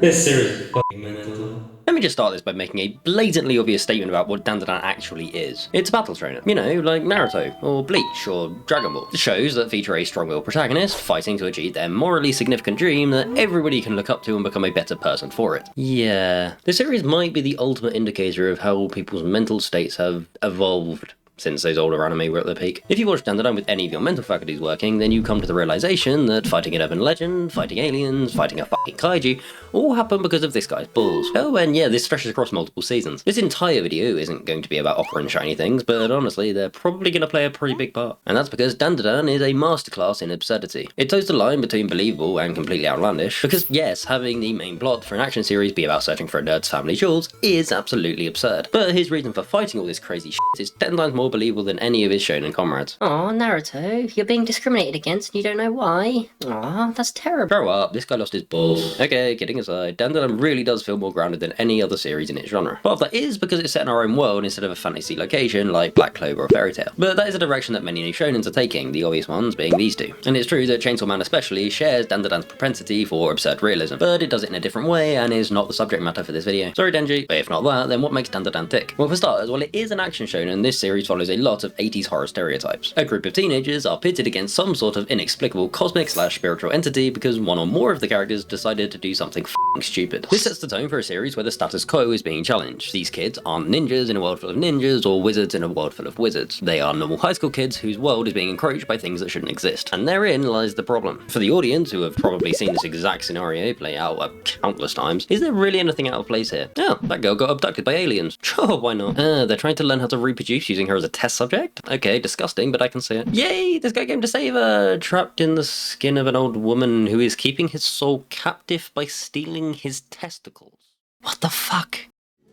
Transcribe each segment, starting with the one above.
This series is fucking mental. Let me just start this by making a blatantly obvious statement about what Dandadan actually is. It's a battle trainer. You know, like Naruto, or Bleach, or Dragon Ball. Shows that feature a strong-willed protagonist fighting to achieve their morally significant dream that everybody can look up to and become a better person for it. Yeah. The series might be the ultimate indicator of how people's mental states have evolved since those older anime were at their peak. If you watch Dandadan with any of your mental faculties working, then you come to the realization that fighting an urban legend, fighting aliens, fighting a fucking kaiju, all happen because of this guy's balls. Oh, and yeah, this stretches across multiple seasons. This entire video isn't going to be about opera and shiny things, but honestly, they're probably going to play a pretty big part. And that's because Dandadan is a masterclass in absurdity. It toes the line between believable and completely outlandish, because yes, having the main plot for an action series be about searching for a nerd's family jewels is absolutely absurd. But his reason for fighting all this crazy shit is 10 times more believable than any of his shonen comrades. Aw, Naruto, you're being discriminated against and you don't know why. Aw, that's terrible. Grow up, this guy lost his balls. Okay, kidding aside, Dandadan really does feel more grounded than any other series in its genre. Part of that is because it's set in our own world instead of a fantasy location like Black Clover or Fairy Tail. But that is a direction that many new shonens are taking, the obvious ones being these two. And it's true that Chainsaw Man especially shares Dandadan's propensity for absurd realism, but it does it in a different way and is not the subject matter for this video. Sorry Denji, but if not that, then what makes Dandadan tick? Well, for starters, while it is an action shonen, this series follows a lot of 80s horror stereotypes. A group of teenagers are pitted against some sort of inexplicable cosmic/spiritual entity because one or more of the characters decided to do something f***ing stupid. This sets the tone for a series where the status quo is being challenged. These kids aren't ninjas in a world full of ninjas or wizards in a world full of wizards. They are normal high school kids whose world is being encroached by things that shouldn't exist. And therein lies the problem. For the audience, who have probably seen this exact scenario play out countless times, is there really anything out of place here? Oh, that girl got abducted by aliens. Sure, why not? They're trying to learn how to reproduce using her as a test subject? Okay, disgusting, but I can see it. Yay, this guy came to save her, trapped in the skin of an old woman who is keeping his soul captive by stealing his testicles. What the fuck?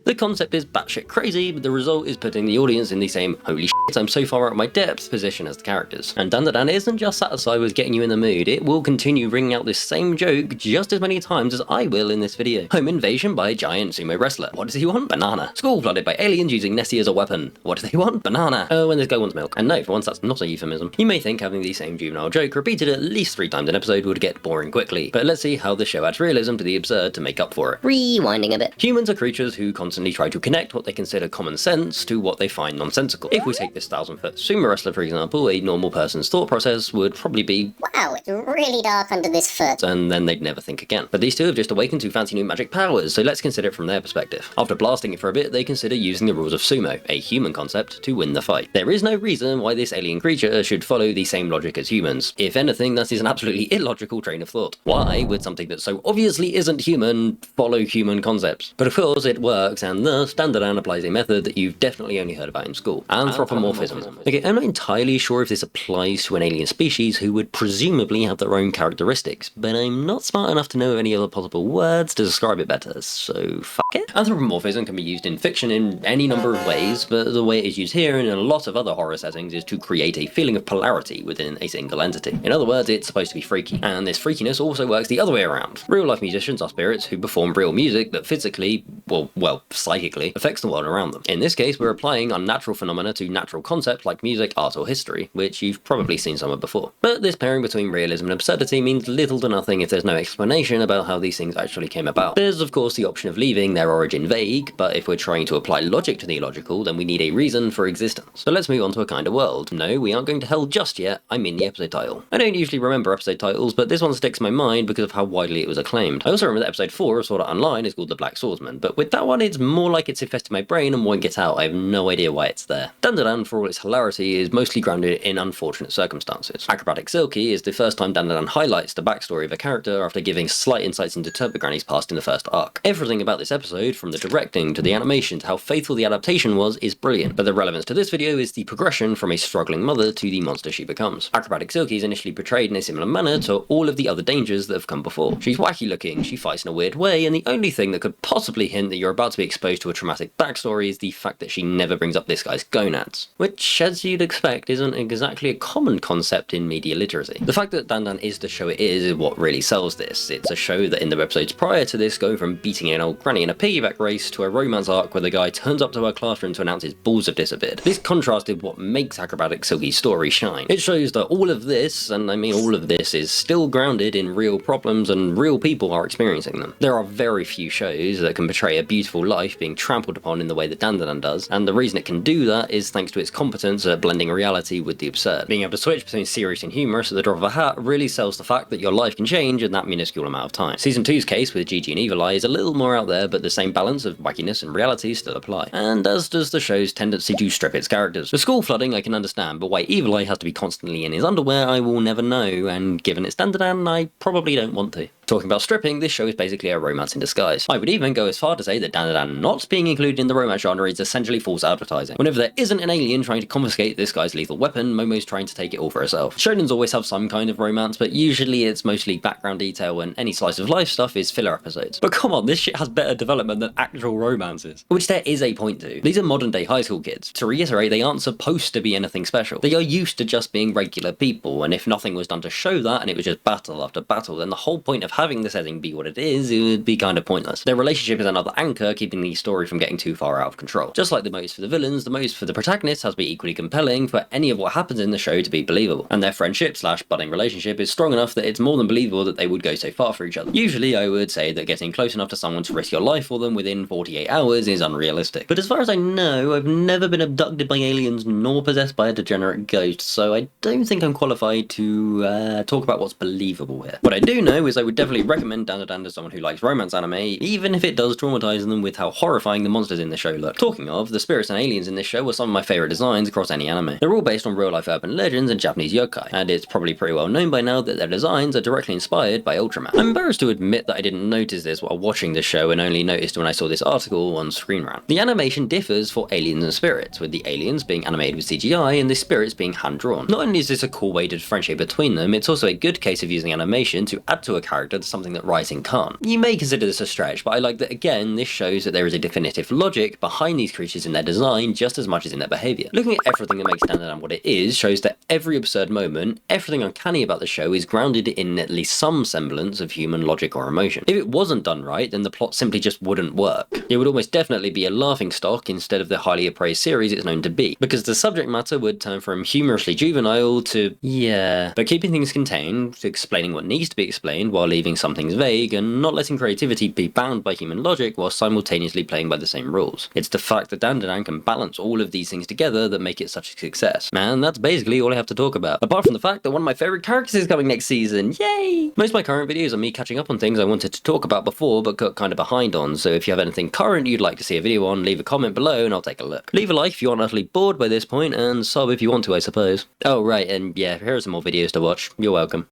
The concept is batshit crazy, but the result is putting the audience in the same holy shit, I'm so far out of my depth position as the characters. And Dandadan isn't just satisfied with getting you in the mood, it will continue bringing out this same joke just as many times as I will in this video. Home invasion by a giant sumo wrestler. What does he want? Banana. School flooded by aliens using Nessie as a weapon. What do they want? Banana. Oh, and this guy wants milk. And no, for once that's not a euphemism. You may think having the same juvenile joke repeated at least 3 times an episode would get boring quickly, but let's see how the show adds realism to the absurd to make up for it. Rewinding a bit. Humans are creatures who constantly try to connect what they consider common sense to what they find nonsensical. If we take this 1,000-foot sumo wrestler for example, a normal person's thought process would probably be, wow, it's really dark under this foot. And then they'd never think again. But these two have just awakened to fancy new magic powers, so let's consider it from their perspective. After blasting it for a bit, they consider using the rules of sumo, a human concept, to win the fight. There is no reason why this alien creature should follow the same logic as humans. If anything, that is an absolutely illogical train of thought. Why would something that so obviously isn't human follow human concepts? But of course it works, and thus Dandadan applies a method that you've definitely only heard about in school. Anthropomorphism. Okay, I'm not entirely sure if this applies to an alien species who would presumably have their own characteristics, but I'm not smart enough to know any other possible words to describe it better, so fuck it. Anthropomorphism can be used in fiction in any number of ways, but the way it is used here and in a lot of other horror settings is to create a feeling of polarity within a single entity. In other words, it's supposed to be freaky, and this freakiness also works the other way around. Real life musicians are spirits who perform real music that physically, well, psychically, affects the world around them. In this case, we're applying unnatural phenomena to natural concepts like music, art, or history, which you've probably seen some of before. But this pairing between realism and absurdity means little to nothing if there's no explanation about how these things actually came about. There's of course the option of leaving their origin vague, but if we're trying to apply logic to the illogical, then we need a reason for existence. So let's move on to a kind of world. No, we aren't going to hell just yet, I mean the episode title. I don't usually remember episode titles, but this one sticks in my mind because of how widely it was acclaimed. I also remember that episode 4 of Sword Art Online is called The Black Swordsman, but with that one it's more like it's infested my brain and won't get out. I have no idea why it's there. Dandadan, for all its hilarity, is mostly grounded in unfortunate circumstances. Acrobatic Silky is the first time Dandadan highlights the backstory of a character after giving slight insights into Turbo Granny's past in the first arc. Everything about this episode, from the directing to the animation to how faithful the adaptation was, is brilliant, but the relevance to this video is the progression from a struggling mother to the monster she becomes. Acrobatic Silky is initially portrayed in a similar manner to all of the other dangers that have come before. She's wacky looking, she fights in a weird way, and the only thing that could possibly hint hint that you're about to be exposed to a traumatic backstory is the fact that she never brings up this guy's gonads, which, as you'd expect, isn't exactly a common concept in media literacy. The fact that Dandadan is the show it is what really sells this. It's a show that in the episodes prior to this go from beating an old granny in a piggyback race to a romance arc where the guy turns up to her classroom to announce his balls have disappeared. This contrasted what makes acrobatic Silky's story shine. It shows that all of this, and I mean all of this, is still grounded in real problems and real people are experiencing them. There are very few shows that can portray a beautiful life being trampled upon in the way that Dandadan does, and the reason it can do that is thanks to its competence at blending reality with the absurd. Being able to switch between serious and humorous at the drop of a hat really sells the fact that your life can change in that minuscule amount of time. Season 2's case with Gigi and Evil Eye is a little more out there, but the same balance of wackiness and reality still apply. And as does the show's tendency to strip its characters. The school flooding I can understand, but why Evil Eye has to be constantly in his underwear I will never know, and given it's Dandadan, I probably don't want to. Talking about stripping, this show is basically a romance in disguise. I would even go as far to say that Dandadan not being included in the romance genre is essentially false advertising. Whenever there isn't an alien trying to confiscate this guy's lethal weapon, Momo's trying to take it all for herself. Shonens always have some kind of romance, but usually it's mostly background detail and any slice of life stuff is filler episodes. But come on, this shit has better development than actual romances. Which there is a point to. These are modern day high school kids. To reiterate, they aren't supposed to be anything special. They are used to just being regular people, and if nothing was done to show that and it was just battle after battle, then the whole point of having the setting be what it would be kind of pointless. Their relationship is another anchor, keeping the story from getting too far out of control. Just like the motives for the villains, the motives for the protagonists has to be equally compelling for any of what happens in the show to be believable. And their friendship / budding relationship is strong enough that it's more than believable that they would go so far for each other. Usually I would say that getting close enough to someone to risk your life for them within 48 hours is unrealistic. But as far as I know, I've never been abducted by aliens nor possessed by a degenerate ghost, so I don't think I'm qualified to talk about what's believable here. What I do know is I would definitely recommend Dandadan to someone who likes romance anime, even if it does traumatize them with how horrifying the monsters in the show look. Talking of, the spirits and aliens in this show were some of my favourite designs across any anime. They're all based on real-life urban legends and Japanese yokai, and it's probably pretty well known by now that their designs are directly inspired by Ultraman. I'm embarrassed to admit that I didn't notice this while watching the show and only noticed when I saw this article on Screen Rant. The animation differs for aliens and spirits, with the aliens being animated with CGI and the spirits being hand-drawn. Not only is this a cool way to differentiate between them, it's also a good case of using animation to add to a character to something that writing can't. You may consider this a stretch, but I like that again, this shows that there is a definitive logic behind these creatures in their design just as much as in their behaviour. Looking at everything that makes Dandadan what it is shows that every absurd moment, everything uncanny about the show is grounded in at least some semblance of human logic or emotion. If it wasn't done right, then the plot simply just wouldn't work. It would almost definitely be a laughingstock instead of the highly appraised series it's known to be, because the subject matter would turn from humorously juvenile to, yeah. But keeping things contained, explaining what needs to be explained while leaving some things vague, and not letting creativity be bound by human logic while simultaneously playing by the same rules. It's the fact that Dandadan can balance all of these things together that make it such a success. Man, that's basically all I have to talk about. Apart from the fact that one of my favourite characters is coming next season, yay! Most of my current videos are me catching up on things I wanted to talk about before but got kind of behind on, so if you have anything current you'd like to see a video on, leave a comment below and I'll take a look. Leave a like if you aren't utterly bored by this point, and sub if you want to, I suppose. Oh right, and yeah, here are some more videos to watch. You're welcome.